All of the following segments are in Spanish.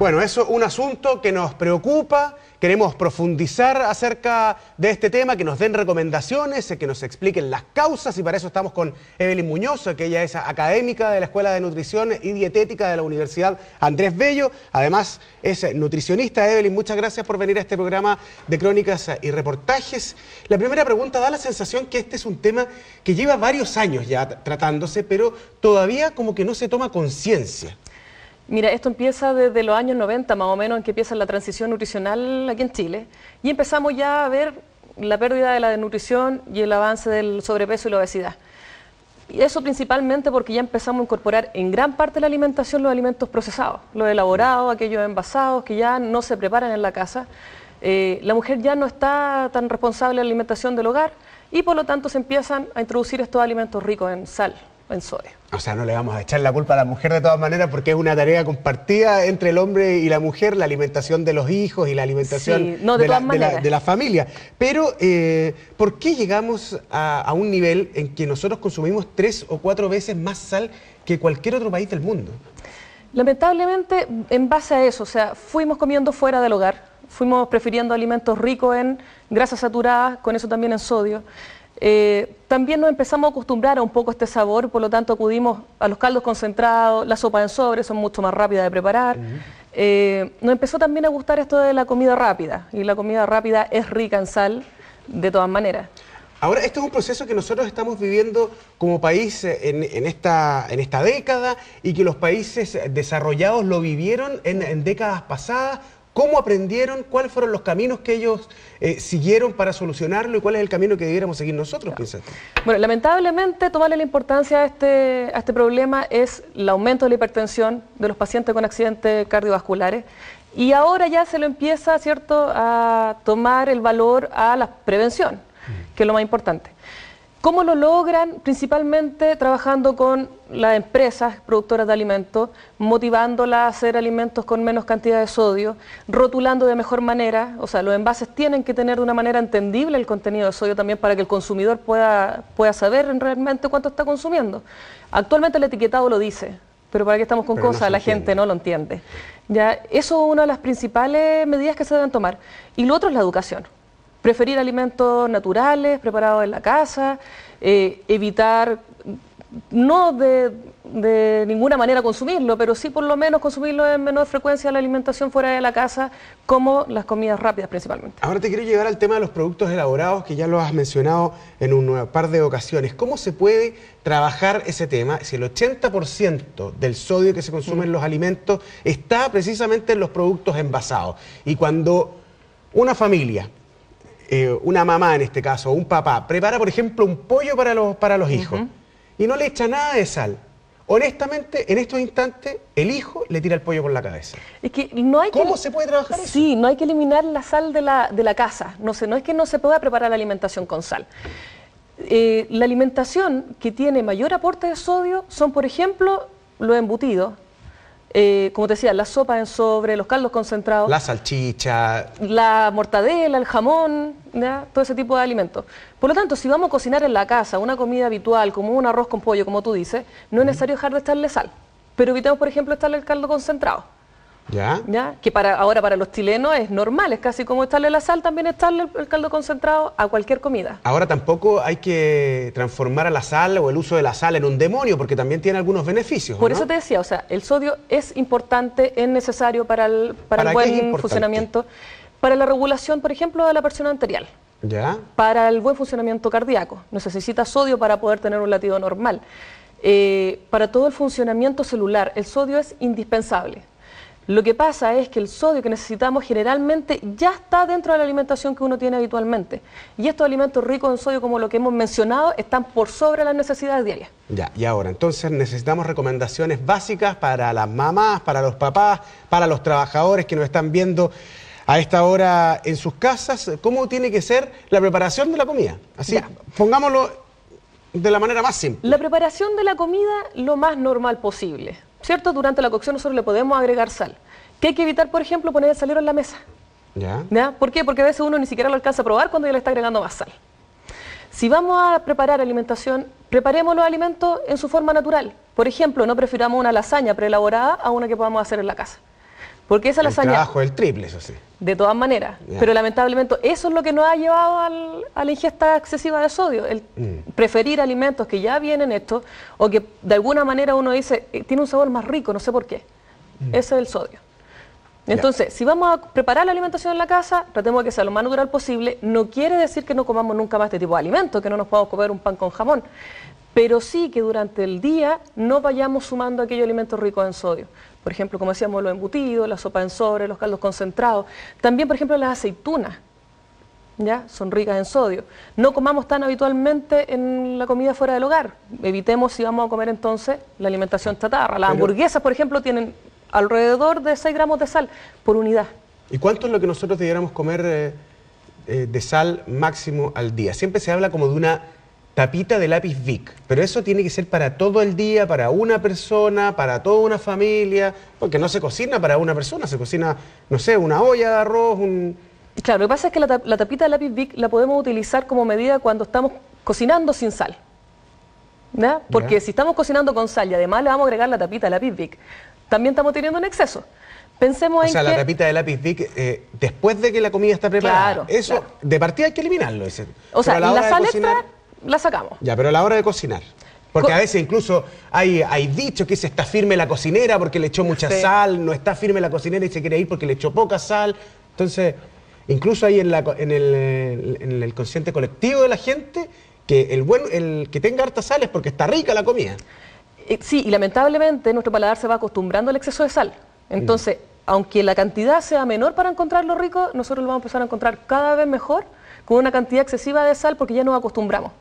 Bueno, eso es un asunto que nos preocupa, queremos profundizar acerca de este tema, que nos den recomendaciones, que nos expliquen las causas, y para eso estamos con Evelyn Muñoz, que ella es académica de la Escuela de Nutrición y Dietética de la Universidad Andrés Bello, además es nutricionista. Evelyn, muchas gracias por venir a este programa de crónicas y reportajes. La primera pregunta, da la sensación que este es un tema que lleva varios años ya tratándose, pero todavía como que no se toma conciencia. Mira, esto empieza desde los años 90 más o menos, en que empieza la transición nutricional aquí en Chile, y empezamos ya a ver la pérdida de la desnutrición y el avance del sobrepeso y la obesidad. Y eso principalmente porque ya empezamos a incorporar en gran parte de la alimentación los alimentos procesados, los elaborados, aquellos envasados que ya no se preparan en la casa. La mujer ya no está tan responsable de la alimentación del hogar y por lo tanto se empiezan a introducir estos alimentos ricos en sal, en sodio. O sea, no le vamos a echar la culpa a la mujer de todas maneras, porque es una tarea compartida entre el hombre y la mujer, la alimentación de los hijos y la alimentación de la familia. Pero, ¿por qué llegamos a un nivel en que nosotros consumimos 3 o 4 veces más sal que cualquier otro país del mundo? Lamentablemente, en base a eso, o sea, fuimos comiendo fuera del hogar, fuimos prefiriendo alimentos ricos en grasas saturadas, con eso también en sodio. También nos empezamos a acostumbrar a un poco este sabor, por lo tanto acudimos a los caldos concentrados, las sopas en sobre son mucho más rápidas de preparar. Nos empezó también a gustar esto de la comida rápida, y la comida rápida es rica en sal de todas maneras. Ahora, esto es un proceso que nosotros estamos viviendo como país en esta década, y que los países desarrollados lo vivieron en décadas pasadas. ¿Cómo aprendieron? ¿Cuáles fueron los caminos que ellos siguieron para solucionarlo? ¿Y cuál es el camino que debiéramos seguir nosotros, piensas tú? Bueno, lamentablemente, tomarle la importancia a este problema es el aumento de la hipertensión de los pacientes con accidentes cardiovasculares. Y ahora ya se lo empieza, ¿cierto?, a tomar el valor a la prevención, que es lo más importante. ¿Cómo lo logran? Principalmente trabajando con las empresas productoras de alimentos, motivándolas a hacer alimentos con menos cantidad de sodio, rotulando de mejor manera, o sea, los envases tienen que tener de una manera entendible el contenido de sodio también para que el consumidor pueda saber realmente cuánto está consumiendo. Actualmente el etiquetado lo dice, pero para qué estamos con cosas, la gente no lo entiende. Ya, eso es una de las principales medidas que se deben tomar. Y lo otro es la educación. Preferir alimentos naturales, preparados en la casa, evitar, no de ninguna manera consumirlo, pero sí por lo menos consumirlo en menor frecuencia la alimentación fuera de la casa, como las comidas rápidas principalmente. Ahora te quiero llevar al tema de los productos elaborados, que ya lo has mencionado en un par de ocasiones. ¿Cómo se puede trabajar ese tema si el 80% del sodio que se consume en los alimentos está precisamente en los productos envasados? Y cuando una familia, una mamá en este caso, o un papá, prepara por ejemplo un pollo para los hijos y no le echa nada de sal, honestamente en estos instantes el hijo le tira el pollo por la cabeza. Es que no hay ¿Cómo se puede trabajar eso? Sí, no hay que eliminar la sal de la casa, no es que no se pueda preparar la alimentación con sal. La alimentación que tiene mayor aporte de sodio son, por ejemplo, los embutidos, como te decía, las sopas en sobre, los caldos concentrados, la salchicha, la mortadela, el jamón, ¿ya? Todo ese tipo de alimentos. Por lo tanto, si vamos a cocinar en la casa una comida habitual, como un arroz con pollo, como tú dices, no es necesario dejar de echarle sal, pero evitemos, por ejemplo, echarle el caldo concentrado. ¿Ya? Que ahora para los chilenos es normal, es casi como echarle la sal, también echarle el caldo concentrado a cualquier comida. Ahora tampoco hay que transformar a la sal o el uso de la sal en un demonio, porque también tiene algunos beneficios. Por eso te decía, o sea, el sodio es importante, es necesario para el buen funcionamiento, para la regulación, por ejemplo, de la presión arterial. ¿Ya? Para el buen funcionamiento cardíaco, necesita sodio para poder tener un latido normal. Para todo el funcionamiento celular, el sodio es indispensable. Lo que pasa es que el sodio que necesitamos generalmente ya está dentro de la alimentación que uno tiene habitualmente. Y estos alimentos ricos en sodio, como lo que hemos mencionado, están por sobre las necesidades diarias. Ya, y ahora, entonces necesitamos recomendaciones básicas para las mamás, para los papás, para los trabajadores que nos están viendo a esta hora en sus casas. ¿Cómo tiene que ser la preparación de la comida? Así, pongámoslo de la manera más simple. La preparación de la comida lo más normal posible, ¿cierto? Durante la cocción nosotros le podemos agregar sal. ¿Qué hay que evitar, por ejemplo? Poner el salero en la mesa. ¿Ya? ¿Por qué? Porque a veces uno ni siquiera lo alcanza a probar cuando ya le está agregando más sal. Si vamos a preparar alimentación, preparemos los alimentos en su forma natural. Por ejemplo, no prefiramos una lasaña preelaborada a una que podamos hacer en la casa. Porque esa el trabajo es el triple, eso sí. De todas maneras, pero lamentablemente eso es lo que nos ha llevado a la ingesta excesiva de sodio, el preferir alimentos que ya vienen hechos o que de alguna manera uno dice, tiene un sabor más rico, no sé por qué. Ese es el sodio. Entonces, si vamos a preparar la alimentación en la casa, tratemos de que sea lo más natural posible. No quiere decir que no comamos nunca más este tipo de alimentos, que no nos podamos comer un pan con jamón, pero sí que durante el día no vayamos sumando aquellos alimentos ricos en sodio. Por ejemplo, como decíamos, los embutidos, la sopa en sobre, los caldos concentrados. También, por ejemplo, las aceitunas, ¿ya? Son ricas en sodio. No comamos tan habitualmente en la comida fuera del hogar. Evitemos, si vamos a comer entonces, la alimentación chatarra. Las hamburguesas, por ejemplo, tienen alrededor de 6 gramos de sal por unidad. ¿Y cuánto es lo que nosotros debiéramos comer de sal máximo al día? Siempre se habla como de una tapita de lápiz Bic, pero eso tiene que ser para todo el día, para una persona, para toda una familia, porque no se cocina para una persona, se cocina, no sé, una olla de arroz, Claro, lo que pasa es que la tapita de lápiz Bic la podemos utilizar como medida cuando estamos cocinando sin sal, ¿ya? Porque si estamos cocinando con sal y además le vamos a agregar la tapita de lápiz Bic, también estamos teniendo un exceso. Pensemos en la tapita de lápiz Bic, después de que la comida está preparada, claro, eso claro. De partida hay que eliminarlo. O sea, la sal extra la sacamos. Ya, pero a la hora de cocinar. Porque a veces incluso hay dichos que dice está firme la cocinera porque le echó mucha sal, no está firme la cocinera y se quiere ir porque le echó poca sal. Entonces, incluso hay en el consciente colectivo de la gente que el que tenga harta sal es porque está rica la comida. Sí, y lamentablemente nuestro paladar se va acostumbrando al exceso de sal. Entonces, aunque la cantidad sea menor para encontrar lo rico, nosotros lo vamos a empezar a encontrar cada vez mejor con una cantidad excesiva de sal porque ya nos acostumbramos.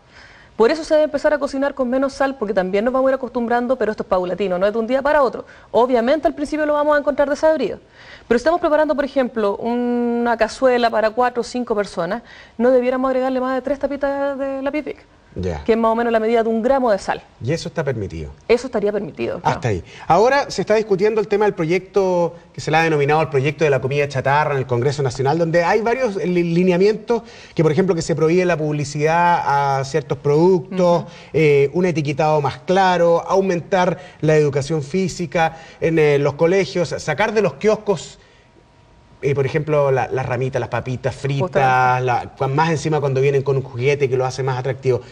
Por eso se debe empezar a cocinar con menos sal, porque también nos vamos a ir acostumbrando, pero esto es paulatino, no es de un día para otro. Obviamente al principio lo vamos a encontrar desabrido, pero si estamos preparando, por ejemplo, una cazuela para 4 o 5 personas, no debiéramos agregarle más de 3 tapitas de lápiz Bic, que es más o menos la medida de 1 gramo de sal. Y eso está permitido. Eso estaría permitido. Claro. Hasta ahí. Ahora se está discutiendo el tema del proyecto que se le ha denominado el proyecto de la comida chatarra en el Congreso Nacional, donde hay varios lineamientos que, por ejemplo, que se prohíbe la publicidad a ciertos productos, un etiquetado más claro, aumentar la educación física en los colegios, sacar de los kioscos por ejemplo, las ramitas, las papitas fritas, más encima cuando vienen con un juguete que lo hace más atractivo.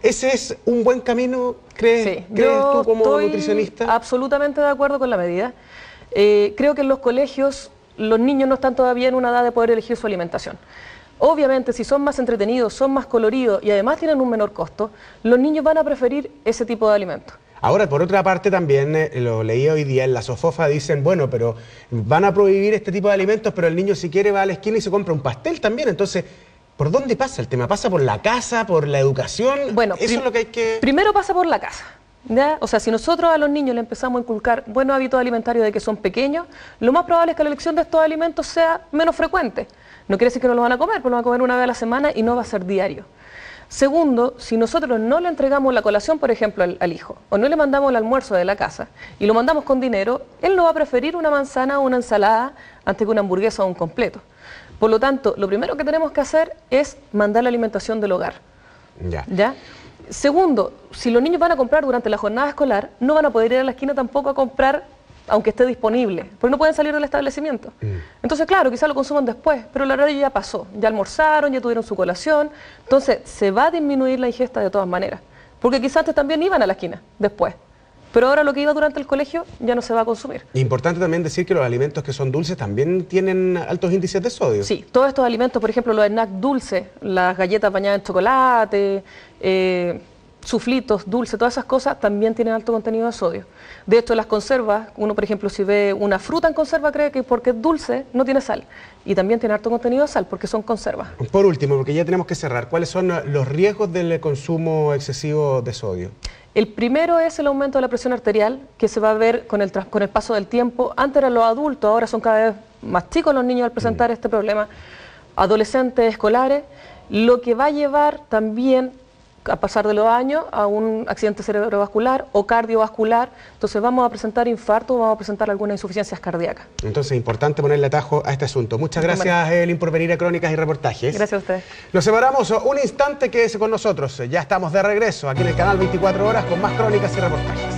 ¿Ese es un buen camino, crees tú como nutricionista? Estoy absolutamente de acuerdo con la medida. Creo que en los colegios los niños no están todavía en una edad de poder elegir su alimentación. Obviamente, si son más entretenidos, son más coloridos y además tienen un menor costo, los niños van a preferir ese tipo de alimentos. Ahora, por otra parte, también lo leí hoy día en la SOFOFA, dicen, bueno, pero van a prohibir este tipo de alimentos, pero el niño si quiere va a la esquina y se compra un pastel también. Entonces, ¿por dónde pasa el tema? ¿Pasa por la casa, por la educación? Bueno, eso es lo que hay que... Primero pasa por la casa, ¿ya? O sea, si nosotros a los niños le empezamos a inculcar buenos hábitos alimentarios de que son pequeños, lo más probable es que la elección de estos alimentos sea menos frecuente. No quiere decir que no los van a comer, pero lo van a comer una vez a la semana y no va a ser diario. Segundo, si nosotros no le entregamos la colación, por ejemplo, al hijo, o no le mandamos el almuerzo de la casa y lo mandamos con dinero, él no va a preferir una manzana o una ensalada antes que una hamburguesa o un completo. Por lo tanto, lo primero que tenemos que hacer es mandar la alimentación del hogar. ¿Ya? Segundo, si los niños van a comprar durante la jornada escolar, no van a poder ir a la esquina tampoco a comprar aunque esté disponible, porque no pueden salir del establecimiento. Entonces, claro, quizás lo consuman después, pero el horario ya pasó, ya almorzaron, ya tuvieron su colación, entonces se va a disminuir la ingesta de todas maneras, porque quizás antes también iban a la esquina, después, pero ahora lo que iba durante el colegio ya no se va a consumir. Importante también decir que los alimentos que son dulces también tienen altos índices de sodio. Sí, todos estos alimentos, por ejemplo, los snacks dulces, las galletas bañadas en chocolate, suflitos, dulces, todas esas cosas también tienen alto contenido de sodio. De hecho, las conservas, uno por ejemplo si ve una fruta en conserva cree que porque es dulce no tiene sal. Y también tiene alto contenido de sal porque son conservas. Por último, porque ya tenemos que cerrar, ¿cuáles son los riesgos del consumo excesivo de sodio? El primero es el aumento de la presión arterial, que se va a ver con el paso del tiempo. Antes eran los adultos, ahora son cada vez más chicos los niños al presentar este problema. Adolescentes, escolares, lo que va a llevar también a pasar de los años a un accidente cerebrovascular o cardiovascular, entonces vamos a presentar infarto, vamos a presentar algunas insuficiencias cardíacas. Entonces es importante ponerle atajo a este asunto. Muchas gracias, Evelyn, por venir a Crónicas y Reportajes. Gracias a ustedes. Nos separamos un instante, quédese con nosotros. Ya estamos de regreso aquí en el canal 24 Horas con más Crónicas y Reportajes.